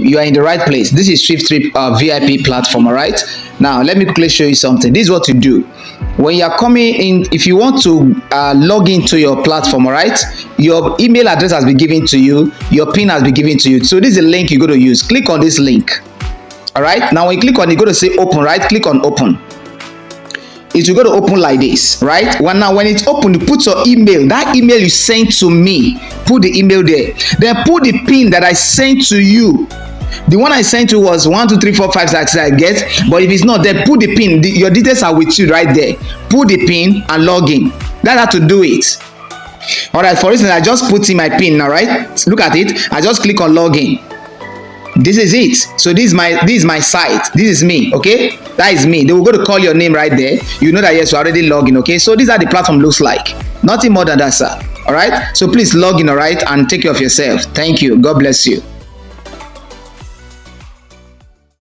you are in the right place. This is SWIFTtrip VIP platform. All right, now let me quickly show you something. This is what you do when you are coming in. If you want to log into your platform, all right, your email address has been given to you, your pin has been given to you. So this is a link you're going to use. Click on this link. All right, now when you click on it, you're going to say open. Right, click on open. It will go to open like this, right? Now when it's open, you put your email, that email you sent to me, put the email there, then put the pin that I sent to you. The one I sent you was 1 2 3 4 5 6 I get, but if it's not there, put the pin. Your details are with you right there. Put the pin and log in. That's how to do it. All right, for instance, I just put in my pin now, right? Look at it. I just click on login. This is it. So this is my site. This is me. Okay, that is me. They will go to call your name right there. You know that yes, you're already logged in. Okay, so this is how the platform looks like. Nothing more than that, sir. All right, so please log in, all right, and take care of yourself. Thank you. God bless you.